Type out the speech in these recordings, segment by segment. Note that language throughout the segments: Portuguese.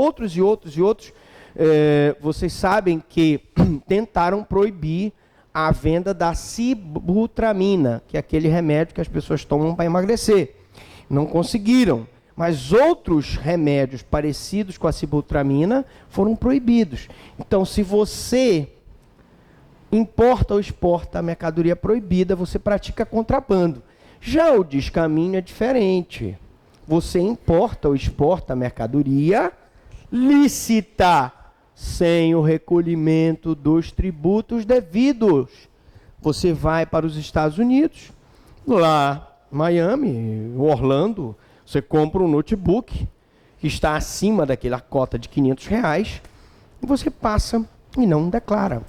outros e outros e outros. Vocês sabem que tentaram proibir a venda da sibutramina, que é aquele remédio que as pessoas tomam para emagrecer. Não conseguiram, mas outros remédios parecidos com a sibutramina foram proibidos. Então, se você importa ou exporta a mercadoria proibida, você pratica contrabando. Já o descaminho é diferente. Você importa ou exporta a mercadoria lícita, sem o recolhimento dos tributos devidos. Você vai para os Estados Unidos, lá Miami, Orlando, você compra um notebook que está acima daquela cota de R$500 e você passa e não declara.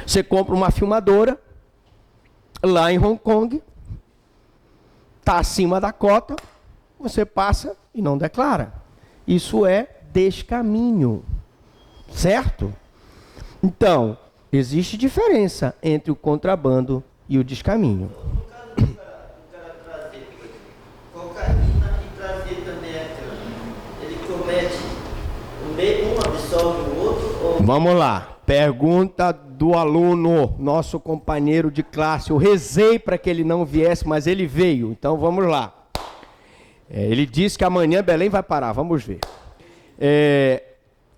Você compra uma filmadora lá em Hong Kong, está acima da cota, você passa e não declara. Isso é descaminho, certo? Então, existe diferença entre o contrabando e o descaminho. No caso do cara trazer cocaína e trazer também a cana, ele comete um absorve o outro? Ou... Vamos lá, pergunta do aluno, nosso companheiro de classe. Eu rezei para que ele não viesse, mas ele veio, então vamos lá. Ele disse que amanhã Belém vai parar, vamos ver.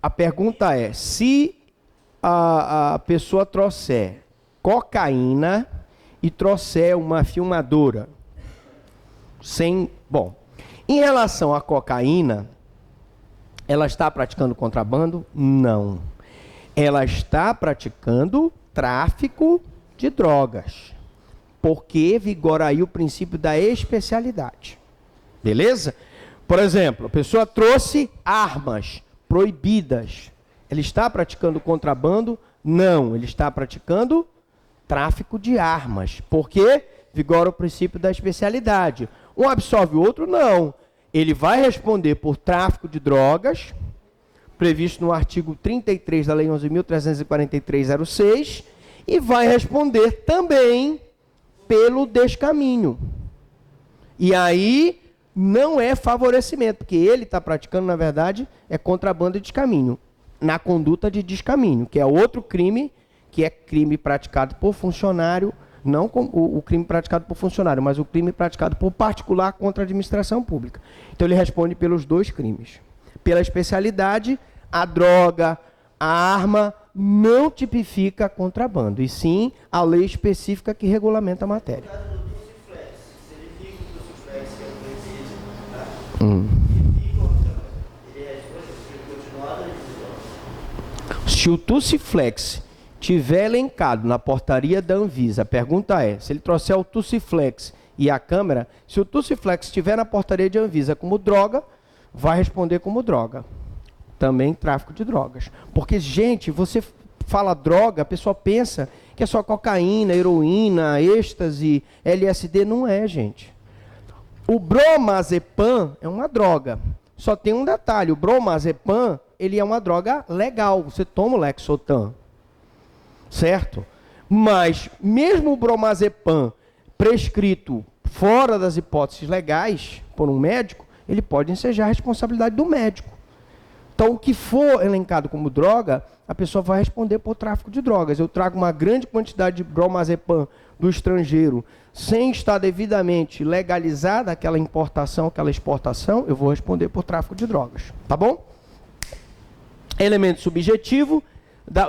A pergunta é, se a pessoa trouxer cocaína e trouxer uma filmadora, bom, em relação à cocaína, ela está praticando contrabando? Não. Ela está praticando tráfico de drogas, porque vigora aí o princípio da especialidade. Beleza? Por exemplo, a pessoa trouxe armas proibidas. Ele está praticando contrabando? Não, ele está praticando tráfico de armas. Porque vigora o princípio da especialidade. Um absorve o outro? Não. Ele vai responder por tráfico de drogas, previsto no artigo 33 da Lei 11.343/06, e vai responder também pelo descaminho. E aí não é favorecimento, porque ele está praticando, na verdade, é contrabando e descaminho, na conduta de descaminho, que é outro crime, que é crime praticado por funcionário, não o crime praticado por funcionário, mas o crime praticado por particular contra a administração pública. Então ele responde pelos dois crimes. Pela especialidade, a droga, a arma não tipifica contrabando, e sim a lei específica que regulamenta a matéria. Se o Tussiflex tiver elencado na portaria da Anvisa, a pergunta é, se ele trouxer o Tussiflex e a câmera, se o Tussiflex estiver na portaria de Anvisa como droga, vai responder como droga. Também tráfico de drogas. Porque, gente, você fala droga, a pessoa pensa que é só cocaína, heroína, êxtase, LSD. Não é, gente. O bromazepam é uma droga. Só tem um detalhe, o bromazepam, ele é uma droga legal. Você toma o Lexotan, certo? Mas, mesmo o bromazepam prescrito fora das hipóteses legais por um médico, ele pode ensejar a responsabilidade do médico. Então, o que for elencado como droga, a pessoa vai responder por tráfico de drogas. Eu trago uma grande quantidade de bromazepam do estrangeiro, sem estar devidamente legalizada aquela importação, aquela exportação, eu vou responder por tráfico de drogas. Tá bom? Elemento subjetivo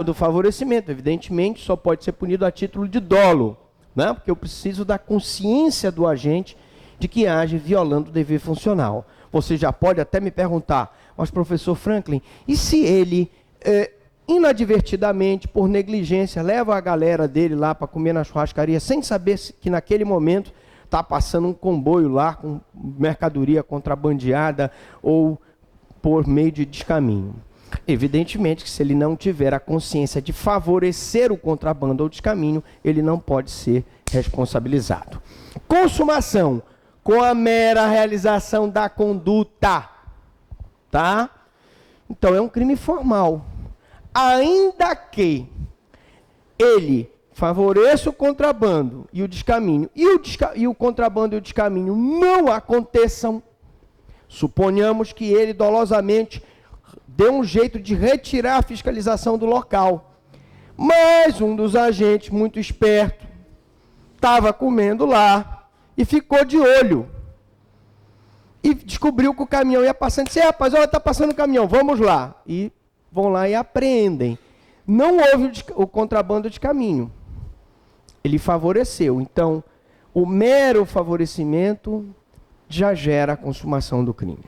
do favorecimento, evidentemente, só pode ser punido a título de dolo, né? Porque eu preciso da consciência do agente de que age violando o dever funcional. Você já pode até me perguntar, mas professor Franklin, e se ele, inadvertidamente, por negligência, leva a galera dele lá para comer na churrascaria, sem saber que naquele momento está passando um comboio lá com mercadoria contrabandeada ou por meio de descaminho? Evidentemente que se ele não tiver a consciência de favorecer o contrabando ou descaminho, ele não pode ser responsabilizado. Consumação, com a mera realização da conduta, tá? Então é um crime formal. Ainda que ele favoreça o contrabando e o descaminho, e o contrabando e o descaminho não aconteçam, suponhamos que ele dolosamente deu um jeito de retirar a fiscalização do local. Mas um dos agentes, muito esperto, estava comendo lá e ficou de olho. E descobriu que o caminhão ia passando. Disse, rapaz, olha, está passando o caminhão, vamos lá. E vão lá e apreendem. Não houve o contrabando de caminho. Ele favoreceu. Então, o mero favorecimento já gera a consumação do crime.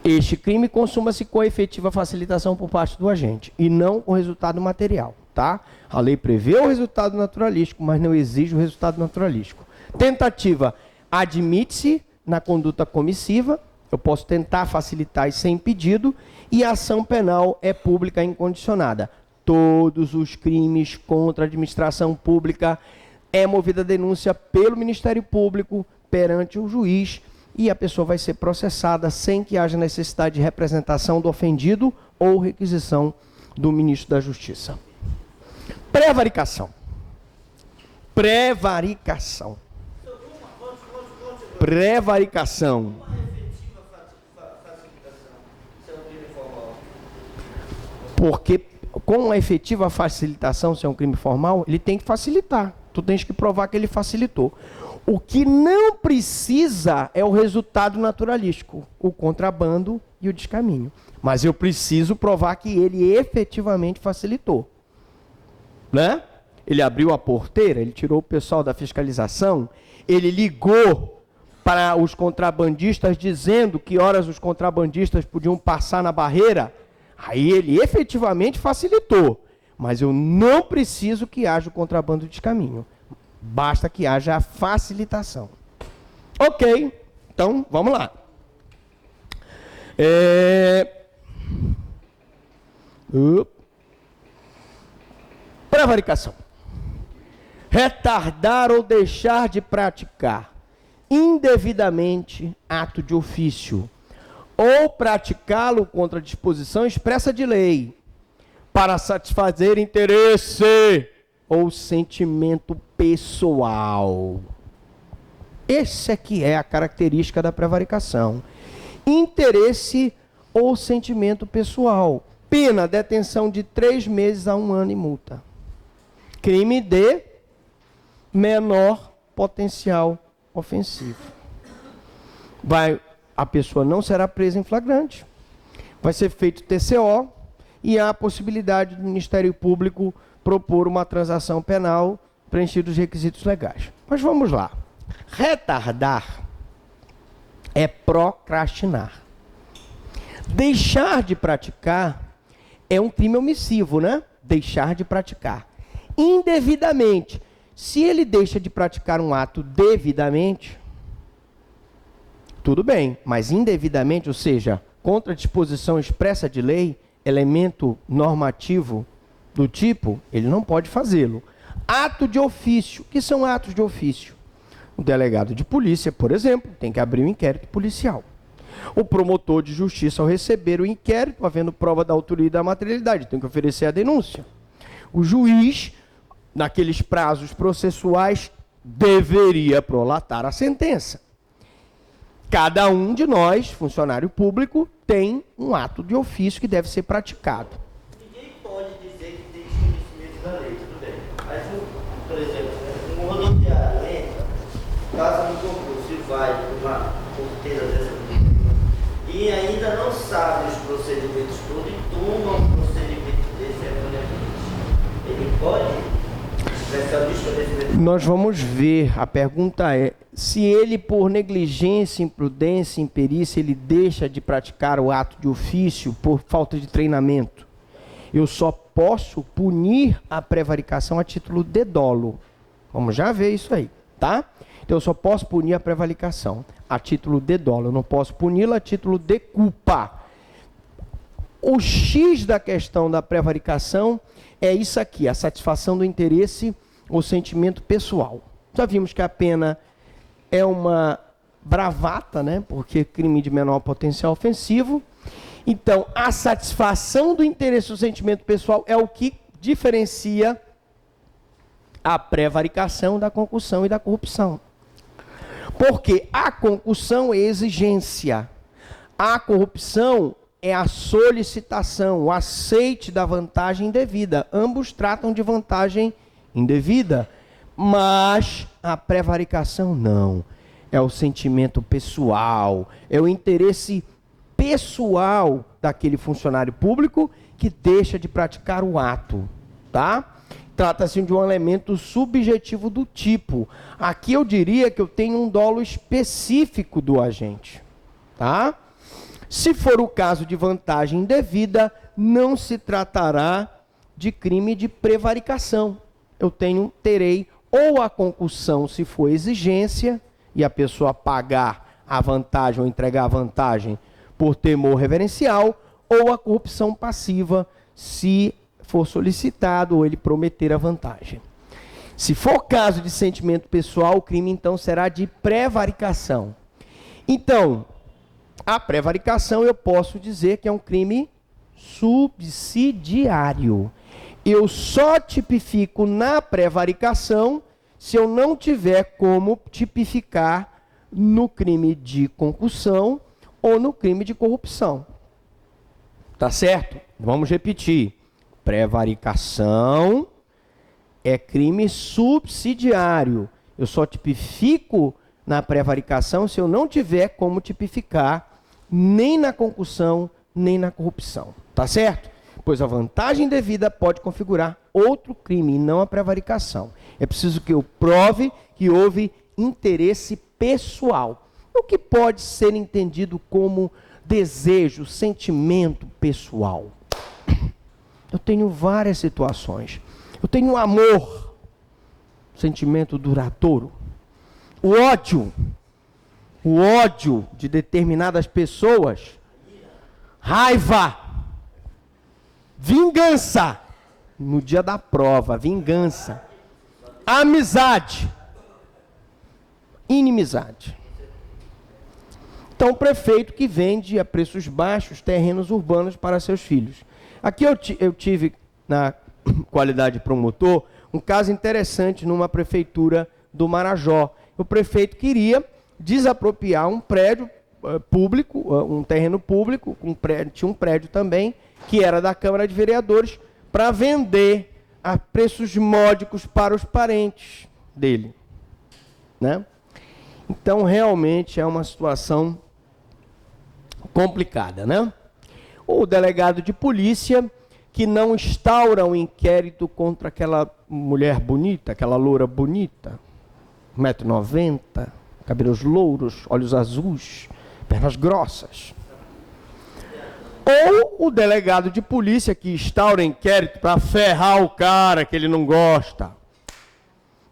Este crime consuma-se com efetiva facilitação por parte do agente e não com resultado material, tá? A lei prevê o resultado naturalístico, mas não exige o resultado naturalístico. Tentativa admite-se na conduta comissiva, eu posso tentar facilitar sem pedido, e a ação penal é pública incondicionada. Todos os crimes contra a administração pública é movida a denúncia pelo Ministério Público perante o juiz e a pessoa vai ser processada sem que haja necessidade de representação do ofendido ou requisição do ministro da Justiça. Prevaricação. Prevaricação. Prevaricação. Porque com a efetiva facilitação, se é um crime formal, ele tem que facilitar. Tu tens que provar que ele facilitou. O que não precisa é o resultado naturalístico, o contrabando e o descaminho. Mas eu preciso provar que ele efetivamente facilitou. Né? Ele abriu a porteira, ele tirou o pessoal da fiscalização, ele ligou para os contrabandistas dizendo que horas os contrabandistas podiam passar na barreira. Aí ele efetivamente facilitou. Mas eu não preciso que haja o contrabando de descaminho. Basta que haja a facilitação. Ok, então vamos lá. Prevaricação. Retardar ou deixar de praticar indevidamente ato de ofício ou praticá-lo contra a disposição expressa de lei para satisfazer interesse ou sentimento pessoal. Esse aqui é a característica da prevaricação. Interesse ou sentimento pessoal. Pena, detenção de 3 meses a 1 ano e multa. Crime de menor potencial ofensivo. A pessoa não será presa em flagrante. Vai ser feito TCO e há a possibilidade do Ministério Público propor uma transação penal preenchidos os requisitos legais. Mas vamos lá. Retardar é procrastinar. Deixar de praticar é um crime omissivo, né? Deixar de praticar. Indevidamente. Se ele deixa de praticar um ato devidamente, tudo bem, mas indevidamente, ou seja, contra a disposição expressa de lei, elemento normativo do tipo, ele não pode fazê-lo. Ato de ofício. O que são atos de ofício? O delegado de polícia, por exemplo, tem que abrir um inquérito policial. O promotor de justiça, ao receber o inquérito, havendo prova da autoria e da materialidade, tem que oferecer a denúncia. O juiz, naqueles prazos processuais, deveria prolatar a sentença. Cada um de nós, funcionário público, tem um ato de ofício que deve ser praticado. Ninguém pode dizer que tem desconhecimento da lei, tudo bem. Mas, por exemplo, um rodoviário entra, passa no concurso e vai para uma porteira dessa e ainda não sabe os procedimentos todos e toma um procedimento desse erroneamente. Ele pode? Nós vamos ver, a pergunta é, se ele por negligência, imprudência, imperícia, ele deixa de praticar o ato de ofício por falta de treinamento. Eu só posso punir a prevaricação a título de dolo. Vamos já ver isso aí, tá? Então eu só posso punir a prevaricação a título de dolo, eu não posso puni-la a título de culpa. O X da questão da prevaricação é isso aqui, a satisfação do interesse ou sentimento pessoal. Já vimos que a pena é uma bravata, né? Porque crime de menor potencial ofensivo. Então, a satisfação do interesse ou sentimento pessoal é o que diferencia a prevaricação da concussão e da corrupção. Porque a concussão é exigência, a corrupção é a solicitação, o aceite da vantagem indevida. Ambos tratam de vantagem indevida, mas a prevaricação não. É o sentimento pessoal, é o interesse pessoal daquele funcionário público que deixa de praticar o ato, tá? Trata-se de um elemento subjetivo do tipo. Aqui eu diria que eu tenho um dolo específico do agente, tá? Se for o caso de vantagem indevida, não se tratará de crime de prevaricação. Eu terei ou a concussão, se for exigência, e a pessoa pagar a vantagem ou entregar a vantagem por temor reverencial, ou a corrupção passiva, se for solicitado ou ele prometer a vantagem. Se for caso de sentimento pessoal, o crime então será de prevaricação. Então, a prevaricação eu posso dizer que é um crime subsidiário. Eu só tipifico na prevaricação se eu não tiver como tipificar no crime de concussão ou no crime de corrupção. Tá certo? Vamos repetir. Prevaricação é crime subsidiário. Eu só tipifico na prevaricação se eu não tiver como tipificar nem na concussão, nem na corrupção. Tá certo? Pois a vantagem devida pode configurar outro crime e não a prevaricação. É preciso que eu prove que houve interesse pessoal. O que pode ser entendido como desejo, sentimento pessoal? Eu tenho várias situações. Eu tenho amor, sentimento duradouro. O ódio de determinadas pessoas. Raiva. Vingança. No dia da prova, vingança. Amizade. Inimizade. Então, o prefeito que vende a preços baixos terrenos urbanos para seus filhos. Aqui eu tive, na qualidade de promotor, um caso interessante numa prefeitura do Marajó. O prefeito queria desapropriar um prédio público, um terreno público, tinha um prédio também, que era da Câmara de Vereadores, para vender a preços módicos para os parentes dele, né? Então, realmente, é uma situação complicada, né? O delegado de polícia que não instaura um inquérito contra aquela mulher bonita, aquela loura bonita, 1,90 m, cabelos louros, olhos azuis, pernas grossas. Ou o delegado de polícia que instaura inquérito para ferrar o cara que ele não gosta.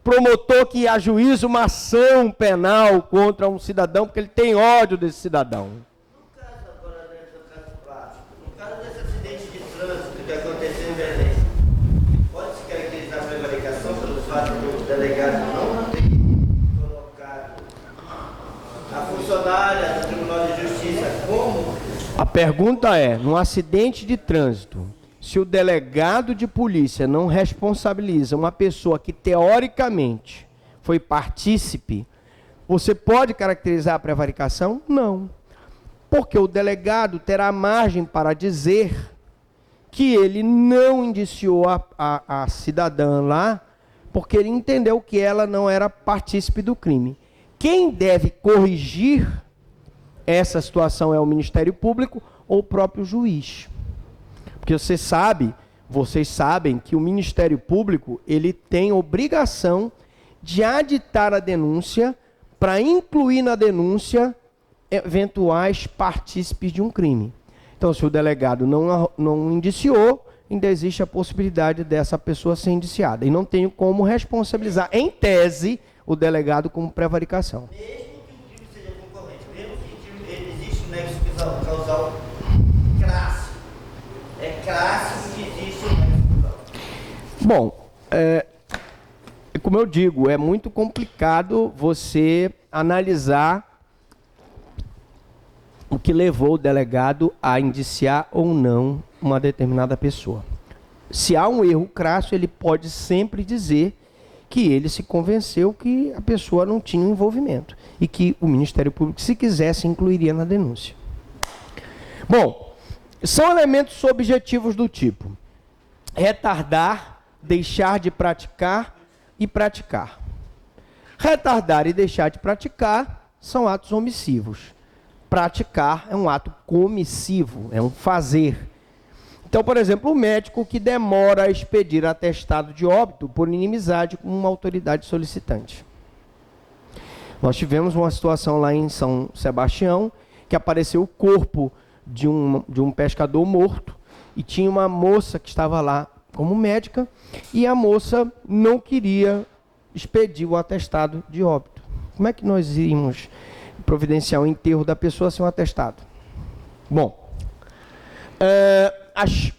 Promotor que ajuiza uma ação penal contra um cidadão porque ele tem ódio desse cidadão. No caso agora, no caso prático, no caso desse acidente de trânsito que aconteceu em Belém, pode-se caracterizar a prevaricação pelo fato do delegado não ter colocado a funcionária do Tribunal de Justiça como... A pergunta é, num acidente de trânsito, se o delegado de polícia não responsabiliza uma pessoa que teoricamente foi partícipe, você pode caracterizar a prevaricação? Não. Porque o delegado terá margem para dizer que ele não indiciou a cidadã lá, porque ele entendeu que ela não era partícipe do crime. Quem deve corrigir essa situação é o Ministério Público ou o próprio juiz. Porque vocês sabem que o Ministério Público, ele tem obrigação de aditar a denúncia para incluir na denúncia eventuais partícipes de um crime. Então, se o delegado não indiciou, ainda existe a possibilidade dessa pessoa ser indiciada. E não tenho como responsabilizar, em tese, o delegado como prevaricação. Mesmo que o crime seja concorrente, mesmo que existe um nexo causal clássico. É clássico que existe um nexo causal. Bom, como eu digo, é muito complicado você analisar o que levou o delegado a indiciar ou não uma determinada pessoa. Se há um erro crasso, ele pode sempre dizer que ele se convenceu que a pessoa não tinha envolvimento e que o Ministério Público, se quisesse, incluiria na denúncia. Bom, São elementos subjetivos do tipo retardar, deixar de praticar e praticar. Retardar e deixar de praticar são atos omissivos. Praticar é um ato comissivo, é um fazer. Então, por exemplo, o médico que demora a expedir atestado de óbito por inimizade com uma autoridade solicitante. Nós tivemos uma situação lá em São Sebastião, que apareceu o corpo de um pescador morto, e tinha uma moça que estava lá como médica, e a moça não queria expedir o atestado de óbito. Como é que nós íamos providenciar o enterro da pessoa sem um atestado? Bom, as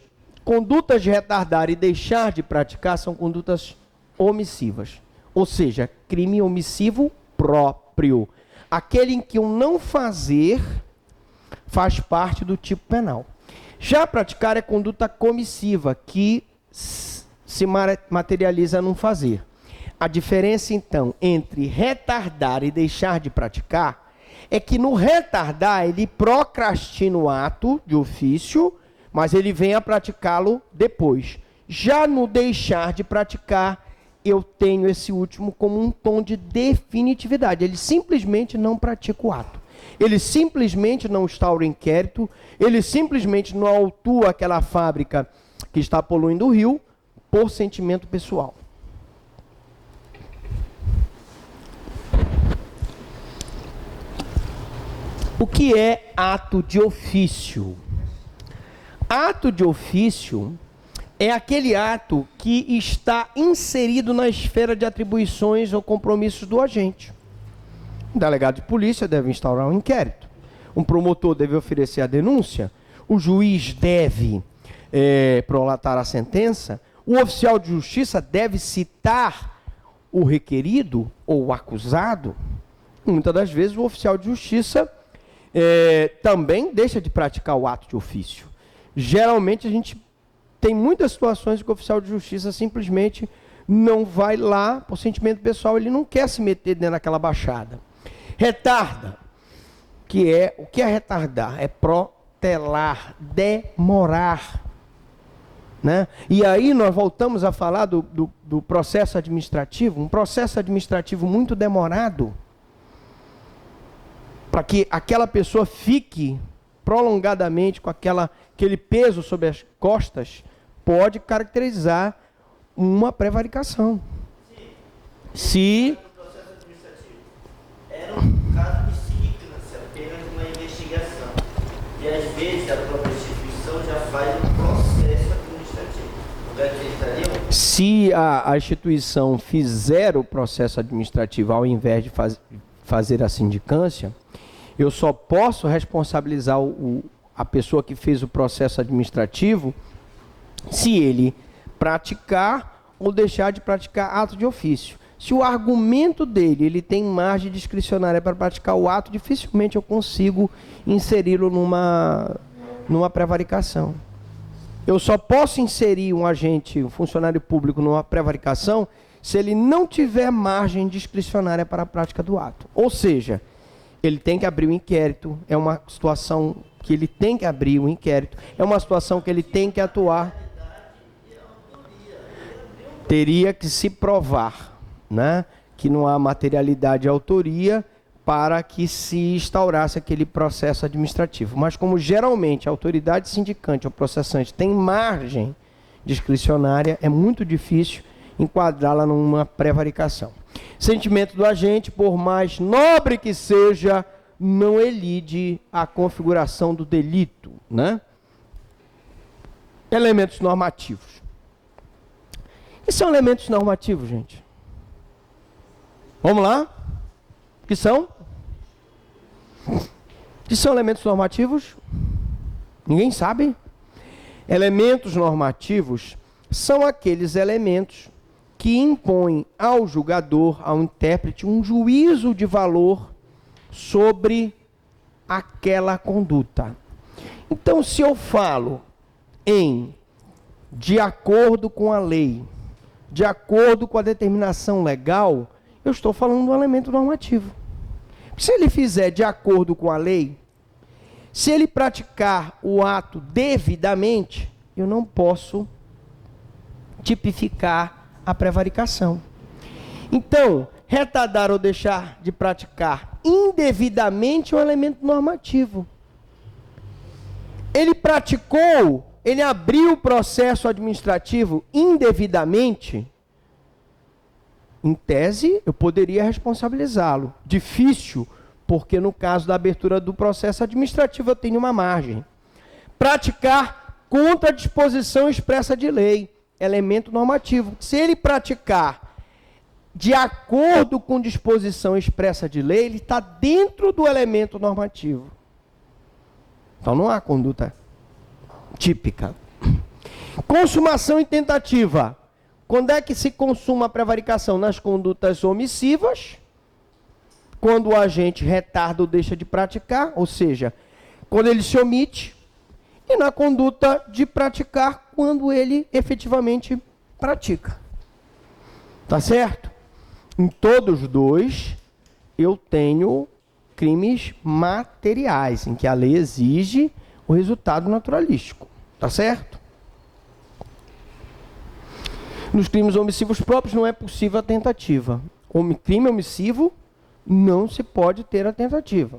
condutas de retardar e deixar de praticar são condutas omissivas, ou seja, crime omissivo próprio. Aquele em que o não fazer faz parte do tipo penal. Já praticar é conduta comissiva, que se materializa num fazer. A diferença, então, entre retardar e deixar de praticar é que no retardar ele procrastina o ato de ofício, mas ele vem a praticá-lo depois. Já no deixar de praticar, eu tenho esse último como um tom de definitividade. Ele simplesmente não pratica o ato. Ele simplesmente não instaura o inquérito, ele simplesmente não autua aquela fábrica que está poluindo o rio por sentimento pessoal. O que é ato de ofício? Ato de ofício é aquele ato que está inserido na esfera de atribuições ou compromissos do agente. Um delegado de polícia deve instaurar um inquérito. Um promotor deve oferecer a denúncia. O juiz deve prolatar a sentença. O oficial de justiça deve citar o requerido ou o acusado. Muitas das vezes o oficial de justiça também deixa de praticar o ato de ofício. Geralmente a gente tem muitas situações em que o oficial de justiça simplesmente não vai lá por sentimento pessoal, ele não quer se meter dentro daquela baixada. Retarda, o que é retardar? É protelar, demorar. Né? E aí nós voltamos a falar do processo administrativo, um processo administrativo muito demorado, para que aquela pessoa fique prolongadamente com aquele peso sobre as costas, pode caracterizar uma prevaricação. Se o processo administrativo era um caso de sindicância, apenas uma investigação, e às vezes a própria instituição já faz um processo administrativo, não é que eles estariam? Se a instituição fizer o processo administrativo ao invés de fazer a sindicância, eu só posso responsabilizar a pessoa que fez o processo administrativo se ele praticar ou deixar de praticar ato de ofício. Se o argumento dele ele tem margem discricionária para praticar o ato, dificilmente eu consigo inseri-lo numa prevaricação. Eu só posso inserir um agente, um funcionário público numa prevaricação se ele não tiver margem discricionária para a prática do ato. Ou seja, ele tem que abrir o inquérito, é uma situação que ele tem que abrir o inquérito, é uma situação que ele tem que atuar. Teria que se provar, né, que não há materialidade e autoria para que se instaurasse aquele processo administrativo. Mas como geralmente a autoridade sindicante ou processante tem margem discricionária, é muito difícil enquadrá-la numa prevaricação. Sentimento do agente, por mais nobre que seja, não elide a configuração do delito, né? Elementos normativos. O que são elementos normativos, gente? Vamos lá? O que são? O que são elementos normativos? Ninguém sabe? Elementos normativos são aqueles elementos que impõem ao julgador, ao intérprete, um juízo de valor sobre aquela conduta. Então, se eu falo em de acordo com a lei, de acordo com a determinação legal, eu estou falando do elemento normativo. Se ele fizer de acordo com a lei, Se ele praticar o ato devidamente, eu não posso tipificar a prevaricação. Então, retardar ou deixar de praticar indevidamente é um elemento normativo. Ele praticou, ele abriu o processo administrativo indevidamente, em tese, eu poderia responsabilizá-lo. Difícil, porque no caso da abertura do processo administrativo eu tenho uma margem. Praticar contra a disposição expressa de lei, elemento normativo. Se ele praticar de acordo com disposição expressa de lei, ele está dentro do elemento normativo. Então não há conduta típica. Consumação e tentativa. Quando é que se consuma a prevaricação? Nas condutas omissivas, quando o agente retarda ou deixa de praticar, ou seja, quando ele se omite, e na conduta de praticar, quando ele efetivamente pratica. Tá certo? Em todos os dois, eu tenho crimes materiais, em que a lei exige o resultado naturalístico. Tá certo? Nos crimes omissivos próprios não é possível a tentativa. Crime omissivo não se pode ter a tentativa.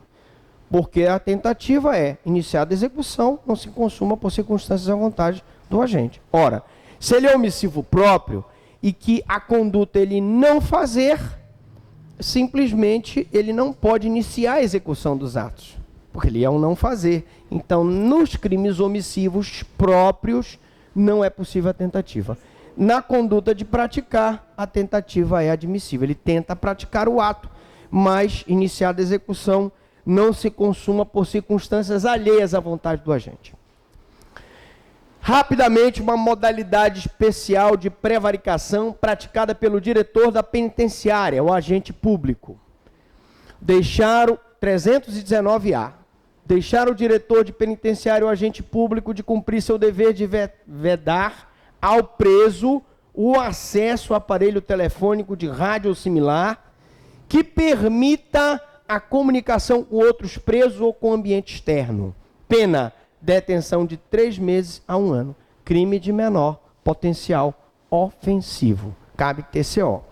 Porque a tentativa é iniciada a execução, não se consuma por circunstâncias à vontade do agente. Ora, se ele é omissivo próprio e que a conduta ele não fazer, simplesmente ele não pode iniciar a execução dos atos, porque ele é um não fazer. Então, nos crimes omissivos próprios, não é possível a tentativa. Na conduta de praticar, a tentativa é admissível. Ele tenta praticar o ato, mas iniciada a execução não se consuma por circunstâncias alheias à vontade do agente. Rapidamente, uma modalidade especial de prevaricação praticada pelo diretor da penitenciária, o agente público. Deixar o 319A. Deixar o diretor de penitenciária, o agente público, de cumprir seu dever de vedar ao preso o acesso ao aparelho telefônico de rádio ou similar que permita a comunicação com outros presos ou com o ambiente externo. Pena, detenção de 3 meses a 1 ano. Crime de menor potencial ofensivo. Cabe TCO.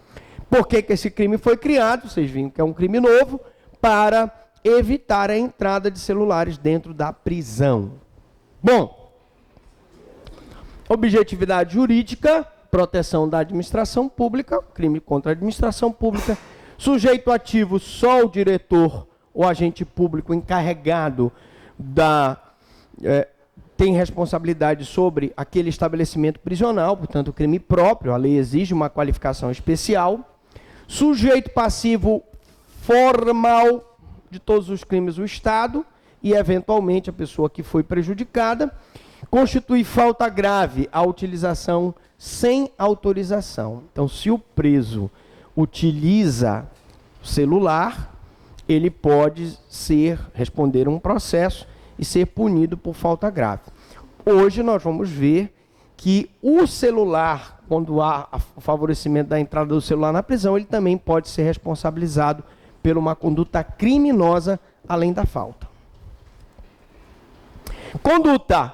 Por que esse crime foi criado? Vocês viram que é um crime novo, para evitar a entrada de celulares dentro da prisão. Bom, objetividade jurídica, proteção da administração pública, crime contra a administração pública. Sujeito ativo, só o diretor ou agente público encarregado tem responsabilidade sobre aquele estabelecimento prisional, portanto, crime próprio, a lei exige uma qualificação especial. Sujeito passivo formal de todos os crimes, o Estado, e, eventualmente, a pessoa que foi prejudicada. Constitui falta grave a utilização sem autorização. Então, se o preso utiliza o celular, ele pode responder um processo e ser punido por falta grave. Hoje nós vamos ver que o celular, quando há o favorecimento da entrada do celular na prisão, ele também pode ser responsabilizado por uma conduta criminosa além da falta. Conduta.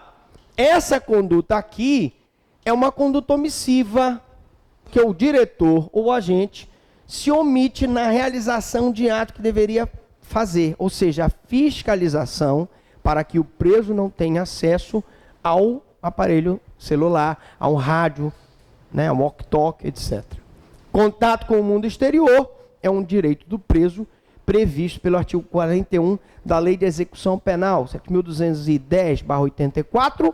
Essa conduta aqui é uma conduta omissiva, que o diretor ou o agente se omite na realização de ato que deveria fazer, ou seja, a fiscalização para que o preso não tenha acesso ao aparelho celular, ao rádio, ao walkie-talkie, etc. Contato com o mundo exterior é um direito do preso previsto pelo artigo 41 da Lei de Execução Penal, 7.210/84,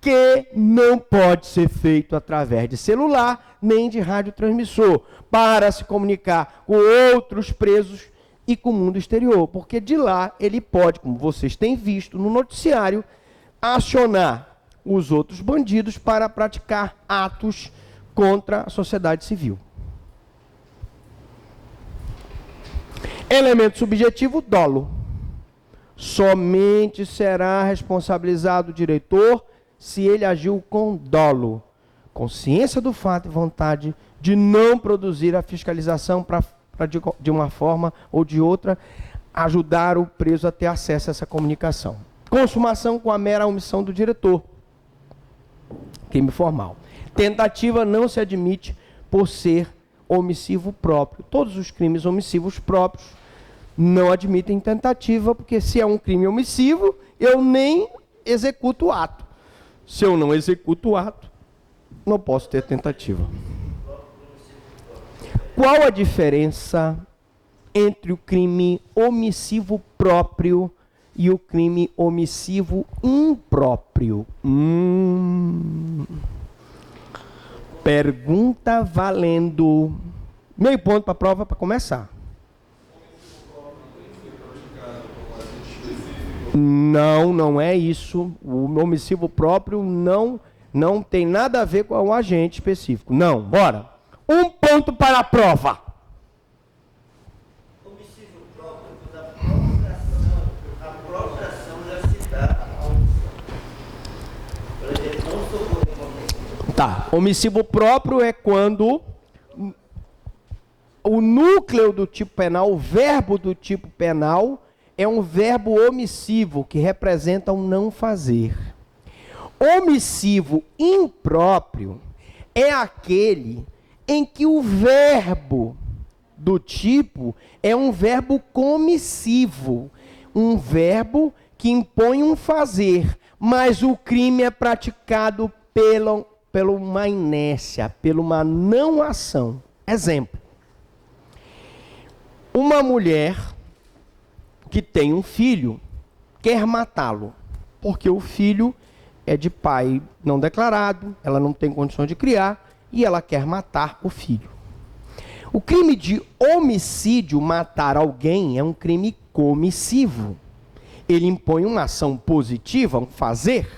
que não pode ser feito através de celular nem de radiotransmissor, para se comunicar com outros presos e com o mundo exterior, porque de lá ele pode, como vocês têm visto no noticiário, acionar os outros bandidos para praticar atos contra a sociedade civil. Elemento subjetivo, dolo. Somente será responsabilizado o diretor se ele agiu com dolo, consciência do fato e vontade de não produzir a fiscalização para de uma forma ou de outra ajudar o preso a ter acesso a essa comunicação. Consumação com a mera omissão do diretor. Crime formal. Tentativa não se admite por ser omissivo próprio. Todos os crimes omissivos próprios não admitem tentativa, porque se é um crime omissivo, eu nem executo o ato. Se eu não executo o ato, não posso ter tentativa. Qual a diferença entre o crime omissivo próprio e o crime omissivo impróprio? Pergunta valendo. Meio ponto para a prova para começar. Não, não é isso. O omissivo próprio não tem nada a ver com o agente específico. Não, bora. Um ponto para a prova. Omissivo próprio, a própria ação já se dá a omissão. Por exemplo, não socorrer uma pessoa. Tá, omissivo próprio é quando o núcleo do tipo penal, o verbo do tipo penal, é um verbo omissivo, que representa um não fazer. Omissivo impróprio é aquele em que o verbo do tipo é um verbo comissivo, um verbo que impõe um fazer, mas o crime é praticado pela uma inércia, pela uma não ação. Exemplo. Uma mulher que tem um filho quer matá-lo, porque o filho é de pai não declarado, ela não tem condições de criar, e ela quer matar o filho. O crime de homicídio, matar alguém, é um crime comissivo. Ele impõe uma ação positiva, um fazer,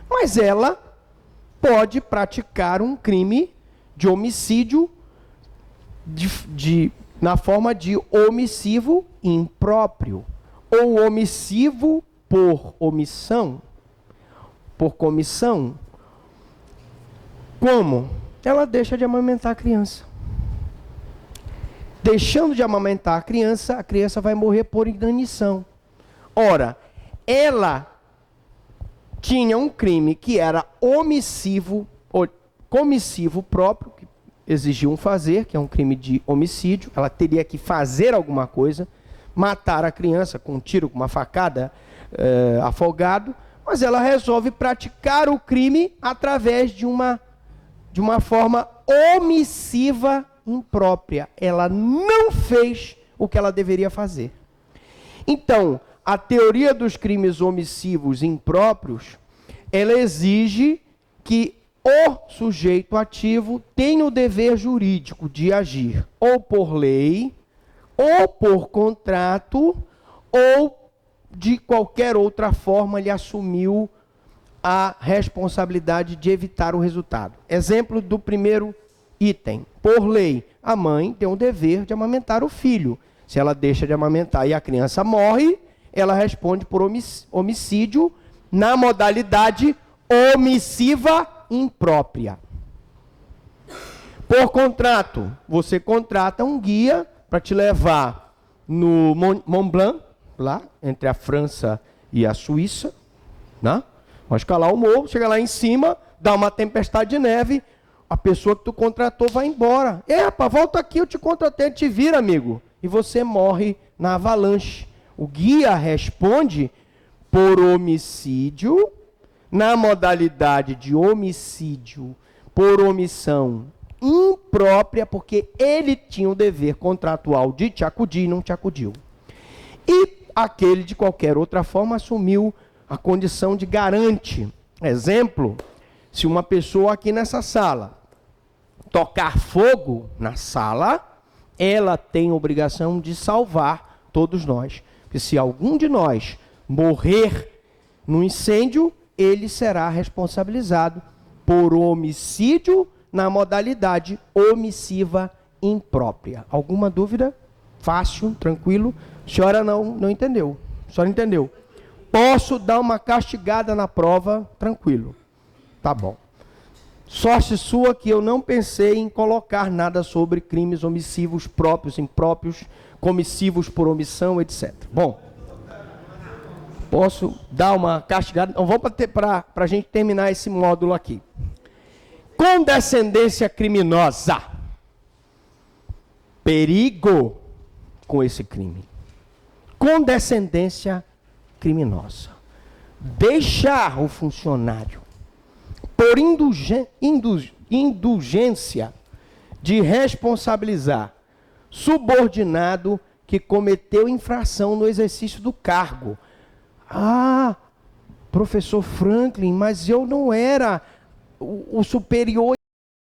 mas ela pode praticar um crime de homicídio na forma de omissivo impróprio, ou omissivo por omissão, por comissão. Como? Ela deixa de amamentar a criança. Deixando de amamentar a criança vai morrer por inanição. Ora, ela tinha um crime que era omissivo, ou comissivo próprio, que exigia um fazer, que é um crime de homicídio. Ela teria que fazer alguma coisa, matar a criança com um tiro, com uma facada, afogado, mas ela resolve praticar o crime através de uma forma omissiva imprópria. Ela não fez o que ela deveria fazer. Então, a teoria dos crimes omissivos impróprios, ela exige que o sujeito ativo tenha o dever jurídico de agir ou por lei, ou por contrato, ou de qualquer outra forma ele assumiu a responsabilidade de evitar o resultado. Exemplo do primeiro item. Por lei, a mãe tem o dever de amamentar o filho. Se ela deixa de amamentar e a criança morre, ela responde por homicídio na modalidade omissiva imprópria. Por contrato, você contrata um guia para te levar no Mont Blanc, lá entre a França e a Suíça, né? Vai escalar o morro, chega lá em cima, dá uma tempestade de neve, a pessoa que tu contratou vai embora. Rapaz, volta aqui, eu te contratei, te vira, amigo. E você morre na avalanche. O guia responde por homicídio, na modalidade de homicídio por omissão imprópria, porque ele tinha o dever contratual de te acudir e não te acudiu. E aquele, de qualquer outra forma, assumiu a condição de garante. Exemplo, se uma pessoa aqui nessa sala tocar fogo na sala, ela tem a obrigação de salvar todos nós. Porque se algum de nós morrer no incêndio, ele será responsabilizado por homicídio na modalidade omissiva imprópria. Alguma dúvida? Fácil, tranquilo? A senhora não entendeu. A senhora entendeu? Posso dar uma castigada na prova? Tranquilo. Tá bom. Sorte sua que eu não pensei em colocar nada sobre crimes omissivos próprios, impróprios, comissivos por omissão, etc. Bom. Posso dar uma castigada? Então, vamos para a gente terminar esse módulo aqui. Condescendência criminosa. Perigo com esse crime. Condescendência criminosa. Deixar o funcionário por indulgência de responsabilizar subordinado que cometeu infração no exercício do cargo. Ah, professor Franklin, mas eu não era o superior